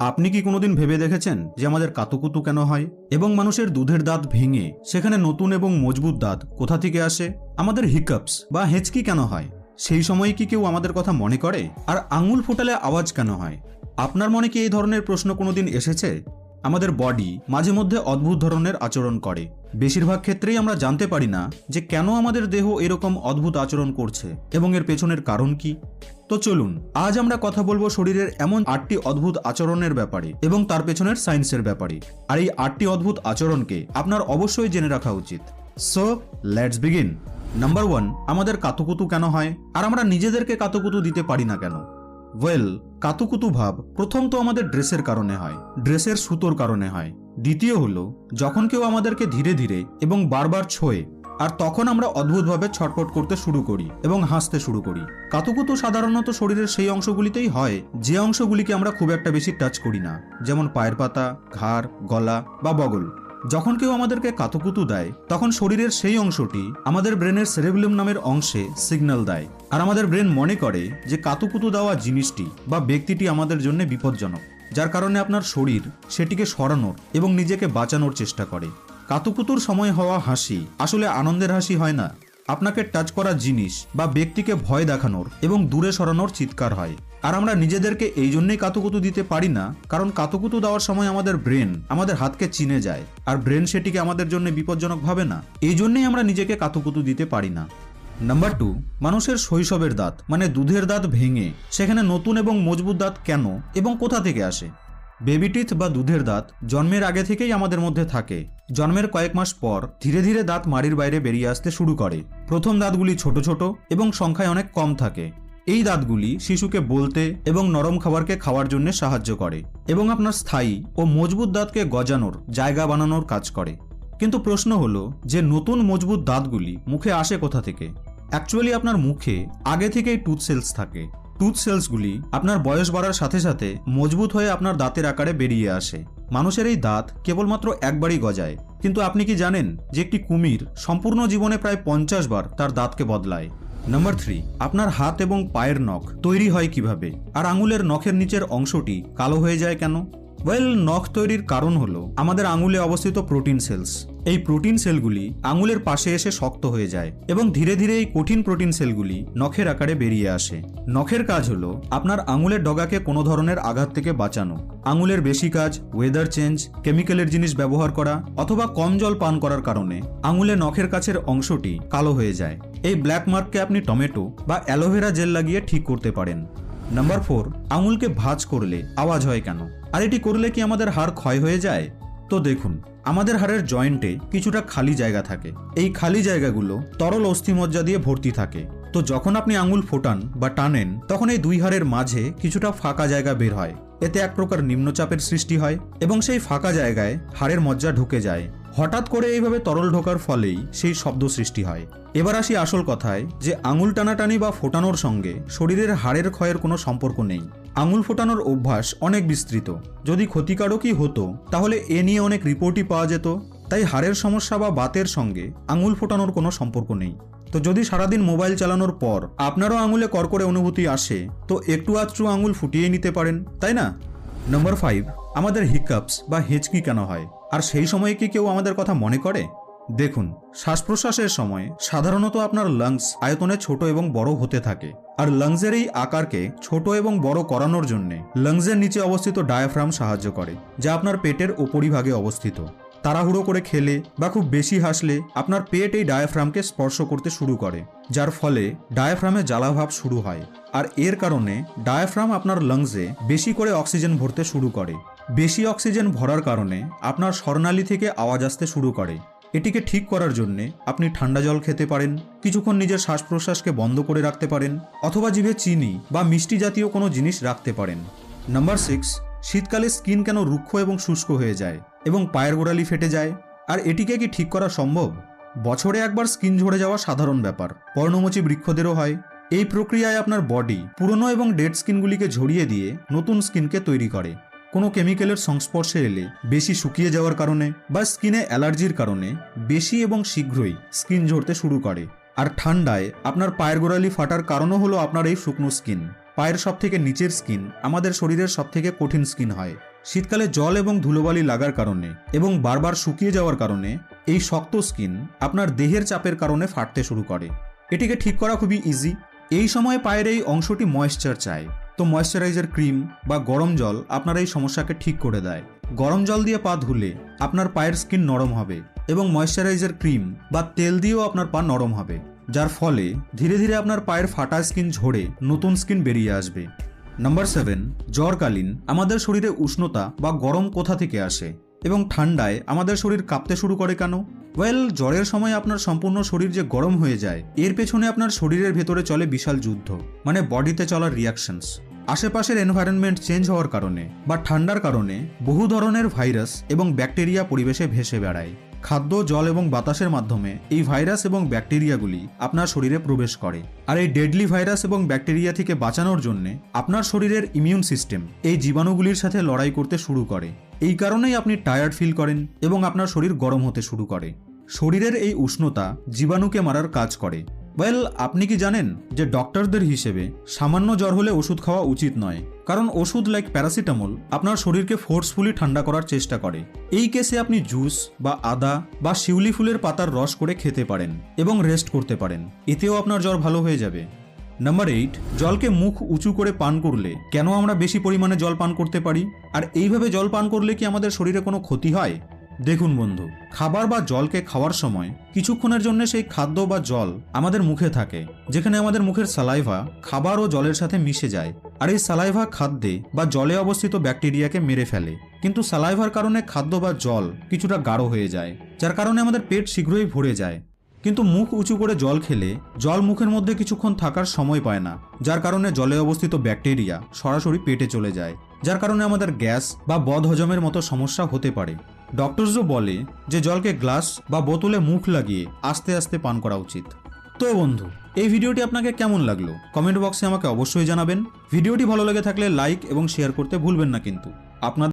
আপনি কি কোনোদিন ভেবে দেখেছেন যে আমাদের কাতুকুতু কেন হয় এবং মানুষের দুধের দাঁত ভেঙে সেখানে নতুন এবং মজবুত দাঁত কোথা থেকে আসে? আমাদের হিকআপস বা হেঁচকি কেন হয়? সেই সময়ে কি কেউ আমাদের কথা মনে করে? আর আঙুল ফোটালে আওয়াজ কেন হয়? আপনার মনে কি এই ধরনের প্রশ্ন কোনোদিন এসেছে? আমাদের বডি মাঝে মধ্যে অদ্ভুত ধরনের আচরণ করে। বেশিরভাগ ক্ষেত্রেই আমরা জানতে পারি না যে কেন আমাদের দেহ এরকম অদ্ভুত আচরণ করছে এবং এর পেছনের কারণ কি। তো চলুন আজ আমরা কথা বলবো শরীরের এমন 8টি অদ্ভুত আচরণের ব্যাপারে এবং তার পেছনের সায়েন্সের ব্যাপারে। আর এই 8টি অদ্ভুত আচরণকে আপনার অবশ্যই জেনে রাখা উচিত। So let's begin. নাম্বার 1, আমাদের কাতুকুতু কেন হয় আর আমরা নিজেদেরকে কাতুকুতু দিতে পারি না কেন? ওয়েল, কাতুকুতু ভাব প্রথম তো আমাদের ড্রেসের কারণে হয়, ড্রেসের সুতোর কারণে হয়। দ্বিতীয় হলো যখন কেউ আমাদেরকে ধীরে ধীরে এবং বারবার ছোঁয়ে, আর তখন আমরা অদ্ভুতভাবে ছটফট করতে শুরু করি এবং হাসতে শুরু করি। কাতুকুতু সাধারণত শরীরের সেই অংশগুলিতেই হয় যে অংশগুলিকে আমরা খুব একটা বেশি টাচ করি না, যেমন পায়ের পাতা, ঘাড়, গলা বা বগল। যখন কেউ আমাদেরকে কাতুকুতু দেয় তখন শরীরের সেই অংশটি আমাদের ব্রেনের সেরেবেলাম নামের অংশে সিগন্যাল দেয়, আর আমাদের ব্রেন মনে করে যে কাতুকুতু দেওয়া জিনিসটি বা ব্যক্তিটি আমাদের জন্য বিপজ্জনক, যার কারণে আপনার শরীর সেটিকে সরানোর এবং নিজেকে বাঁচানোর চেষ্টা করে। কাতুকুতুর সময় হওয়া হাসি আসলে আনন্দের হাসি হয় না, আপনাকে টাচ করা জিনিস বা ব্যক্তিকে ভয় দেখানোর এবং দূরে সরানোর চিৎকার হয়। আর আমরা নিজেদেরকে এই জন্যই কাতুকুতু দিতে পারি না কারণ কাতুকুতু দেওয়ার সময় আমাদের ব্রেন আমাদের হাতকে চিনে যায়, আর ব্রেন সেটিকে আমাদের জন্য বিপজ্জনক ভাবে না। এই জন্যই আমরা নিজেকে কাতুকুতু দিতে পারি না। নাম্বার 2, মানুষের শৈশবের দাঁত মানে দুধের দাঁত ভেঙে সেখানে নতুন এবং মজবুত দাঁত কেন এবং কোথা থেকে আসে? বেবি টিথ বা দুধের দাঁত জন্মের আগে থেকেই আমাদের মধ্যে থাকে। জন্মের কয়েক মাস পর ধীরে ধীরে দাঁত মাড়ির বাইরে বেরিয়ে আসতে শুরু করে। প্রথম দাঁতগুলি ছোট ছোট এবং সংখ্যায় অনেক কম থাকে। এই দাঁতগুলি শিশুকে বলতে এবং নরম খাবারকে খাওয়ার জন্য সাহায্য করে এবং আপনার স্থায়ী ও মজবুত দাঁতকে গজানোর জায়গা বানানোর কাজ করে। কিন্তু প্রশ্ন হলো যে নতুন মজবুত দাঁতগুলি মুখে আসে কোথা থেকে? অ্যাকচুয়ালি আপনার মুখে আগে থেকেই টুথ সেলস থাকে। টুথ সেলসগুলি আপনার বয়স বাড়ার সাথে সাথে মজবুত হয়ে আপনার দাঁতের আকারে বেরিয়ে আসে। মানুষের এই দাঁত কেবলমাত্র একবারই গজায়, কিন্তু আপনি কি জানেন যে একটি কুমির সম্পূর্ণ জীবনে প্রায় 50 বার তার দাঁতকে বদলায়? নাম্বার 3, আপনার হাত এবং পায়ের নখ তৈরি হয় কিভাবে আর আঙুলের নখের নিচের অংশটি কালো হয়ে যায় কেন? ওয়েল, নখ তৈরির কারণ হলো আমাদের আঙুলে অবস্থিত প্রোটিন সেলস। এই প্রোটিন সেলগুলি আঙুলের পাশে এসে শক্ত হয়ে যায় এবং ধীরে ধীরে এই কঠিন প্রোটিন সেলগুলি নখের আকারে বেরিয়ে আসে। নখের কাজ হলো আপনার আঙুলের ডগাকে কোনো ধরনের আঘাত থেকে বাঁচানো। আঙুলের বেশি কাজ ওয়েদার চেঞ্জ, কেমিক্যালের জিনিস ব্যবহার করা অথবা কম জল পান করার কারণে আঙুলে নখের কাছের অংশটি কালো হয়ে যায়। এই ব্ল্যাক মার্ককে আপনি টমেটো বা অ্যালোভেরা জেল লাগিয়ে ঠিক করতে পারেন। নাম্বার 4, আঙুলকে ভাঁজ করলে আওয়াজ হয় কেন আর এটি করলে কি আমাদের হাড় ক্ষয় হয়ে যায়? তো দেখুন, আমাদের হাড়ের জয়েন্টে কিছুটা খালি জায়গা থাকে। এই খালি জায়গাগুলো তরল অস্থিমজ্জা দিয়ে ভর্তি থাকে। তো যখন আপনি আঙুল ফোটান বা টানেন তখন এই দুই হাড়ের মাঝে কিছুটা ফাঁকা জায়গা বের হয়। এতে এক প্রকার নিম্নচাপের সৃষ্টি হয় এবং সেই ফাঁকা জায়গায় হাড়ের মজ্জা ঢুকে যায়। হঠাৎ করে এইভাবে তরল ঢোকার ফলেই সেই শব্দ সৃষ্টি হয়। এবার আসি আসল কথায় যে আঙুল টানাটানি বা ফোটানোর সঙ্গে শরীরের হাড়ের ক্ষয়ের কোনো সম্পর্ক নেই। আঙুল ফোটানোর অভ্যাস অনেক বিস্তৃত। যদি ক্ষতিকারকই হতো তাহলে এ নিয়ে অনেক রিপোর্টই পাওয়া যেত। তাই হাড়ের সমস্যা বা বাতের সঙ্গে আঙুল ফোটানোর কোনো সম্পর্ক নেই। তো যদি সারাদিন মোবাইল চালানোর পর আপনারও আঙুলে কড়কড়ে অনুভূতি আসে তো একটু আধটু আঙুল ফুটিয়ে নিতে পারেন, তাই না? নাম্বার 5, আমাদের হিকআপস বা হেঁচকি কেন হয় আর সেই সময়ে কি কেউ আমাদের কথা মনে করে? দেখুন, শ্বাস প্রশ্বাসের সময় সাধারণত আপনার লাংস আয়তনে ছোট এবং বড় হতে থাকে, আর লাংসের এই আকারকে ছোট এবং বড় করানোর জন্য লাংসের নিচে অবস্থিত ডায়াফ্রাম সাহায্য করে, যা আপনার পেটের উপরিভাগে অবস্থিত। তাড়াহুড়ো করে খেলে বা খুব বেশি হাসলে আপনার পেট এই ডায়াফ্রামকে স্পর্শ করতে শুরু করে, যার ফলে ডায়াফ্রামে জ্বালাভাব শুরু হয়, আর এর কারণে ডায়াফ্রাম আপনার লাংসে বেশি করে অক্সিজেন ভরতে শুরু করে। বেশি অক্সিজেন ভরার কারণে আপনার স্বরনালী থেকে আওয়াজ আসতে শুরু করে। এটিকে ঠিক করার জন্য আপনি ঠান্ডা জল খেতে পারেন, কিছুক্ষণ নিজের শ্বাস প্রশ্বাসকে বন্ধ করে রাখতে পারেন অথবা জিভে চিনি বা মিষ্টি জাতীয় কোনো জিনিস রাখতে পারেন। নাম্বার 6, শীতকালে স্কিন কেন রুক্ষ এবং শুষ্ক হয়ে যায় এবং পায়ের গোড়ালি ফেটে যায় আর এটিকে কি ঠিক করা সম্ভব? বছরে একবার স্কিন ঝরে যাওয়া সাধারণ ব্যাপার, পর্ণমোচী বৃক্ষদেরও হয়। এই প্রক্রিয়ায় আপনার বডি পুরনো এবং ডেড স্কিনগুলিকে ঝরিয়ে দিয়ে নতুন স্কিনকে তৈরি করে। কোনো কেমিক্যালের সংস্পর্শে এলে, বেশি শুকিয়ে যাওয়ার কারণে বা স্কিনে অ্যালার্জির কারণে বেশি এবং শীঘ্রই স্কিন ঝরতে শুরু করে। আর ঠান্ডায় আপনার পায়ের গোড়ালি ফাটার কারণও হলো আপনার এই শুকনো স্কিন। পায়ের সব থেকে নিচের স্কিন আমাদের শরীরের সব থেকে কঠিন স্কিন হয়। শীতকালে জল এবং ধুলোবালি লাগার কারণে এবং বারবার শুকিয়ে যাওয়ার কারণে এই শক্ত স্কিন আপনার দেহের চাপের কারণে ফাটতে শুরু করে। এটিকে ঠিক করা খুবই ইজি। এই সময় পায়ের এই অংশটি ময়েশ্চার চায়, তো ময়েশ্চারাইজার ক্রিম বা গরম জল আপনার এই সমস্যাকে ঠিক করে দেয়। গরম জল দিয়ে পা ধুলে আপনার পায়ের স্কিন নরম হবে এবং ময়েশ্চারাইজার ক্রিম বা তেল দিয়েও আপনার পা নরম হবে, যার ফলে ধীরে ধীরে আপনার পায়ের ফাটা স্কিন ঝরে নতুন স্কিন বেরিয়ে আসবে। নাম্বার 7, জ্বরকালীন আমাদের শরীরে উষ্ণতা বা গরম কোথা থেকে আসে এবং ঠান্ডায় আমাদের শরীর কাঁপতে শুরু করে কেন? জ্বরের সময় আপনার সম্পূর্ণ শরীর যে গরম হয়ে যায়, এর পেছনে আপনার শরীরের ভেতরে চলে বিশাল যুদ্ধ, মানে বডিতে চলার রিয়াকশনস। আশেপাশের এনভায়রনমেন্ট চেঞ্জ হওয়ার কারণে বা ঠান্ডার কারণে বহু ধরনের ভাইরাস এবং ব্যাকটেরিয়া পরিবেশে ভেসে বেড়ায়। খাদ্য, জল এবং বাতাসের মাধ্যমে এই ভাইরাস এবং ব্যাকটেরিয়াগুলি আপনার শরীরে প্রবেশ করে। আর এই ডেডলি ভাইরাস এবং ব্যাকটেরিয়া থেকে বাঁচানোর জন্য আপনার শরীরের ইমিউন সিস্টেম এই জীবাণুগুলির সাথে লড়াই করতে শুরু করে। এই কারণেই আপনি টায়ার্ড ফিল করেন এবং আপনার শরীর গরম হতে শুরু করে। শরীরের এই উষ্ণতা জীবাণুকে মারার কাজ করে। আপনি কি জানেন যে ডক্টরদের হিসেবে সামান্য জ্বর হলে ওষুধ খাওয়া উচিত নয়, কারণ ওষুধ লাইক প্যারাসিটামল আপনার শরীরকে ফোর্সফুলি ঠান্ডা করার চেষ্টা করে। এই কেসে আপনি জুস বা আদা বা শিউলি ফুলের পাতার রস করে খেতে পারেন এবং রেস্ট করতে পারেন, এতেও আপনার জ্বর ভালো হয়ে যাবে। নাম্বার 8, জলকে মুখ উঁচু করে পান করলে কেন আমরা বেশি পরিমাণে জল পান করতে পারি, আর এইভাবে জল পান করলে কি আমাদের শরীরে কোনো ক্ষতি হয়? দেখুন বন্ধু, খাবার বা জলকে খাওয়ার সময় কিছুক্ষণের জন্য সেই খাদ্য বা জল আমাদের মুখে থাকে, যেখানে আমাদের মুখের সালাইভা খাবার ও জলের সাথে মিশে যায়। আর এই সালাইভা খাদ্যে বা জলে অবস্থিত ব্যাকটেরিয়াকে মেরে ফেলে, কিন্তু সালাইভার কারণে খাদ্য বা জল কিছুটা গাঢ় হয়ে যায়, যার কারণে আমাদের পেট শীঘ্রই ভরে যায়। কিন্তু মুখ উঁচু করে জল খেলে জল মুখের মধ্যে কিছুক্ষণ থাকার সময় পায় না, যার কারণে জলে অবস্থিত ব্যাকটেরিয়া সরাসরি পেটে চলে যায়, যার কারণে আমাদের গ্যাস বা বদহজমের মতো সমস্যা হতে পারে। ডক্টরসও বলে যে জলকে গ্লাস বা বোতলে মুখ লাগিয়ে আস্তে আস্তে পান করা উচিত। তো বন্ধু, এই ভিডিওটি আপনাকে কেমন লাগলো কমেন্ট বক্সে আমাকে অবশ্যই জানাবেন। ভিডিওটি ভালো লেগে থাকলে লাইক এবং শেয়ার করতে ভুলবেন না কিন্তু। আপনাদের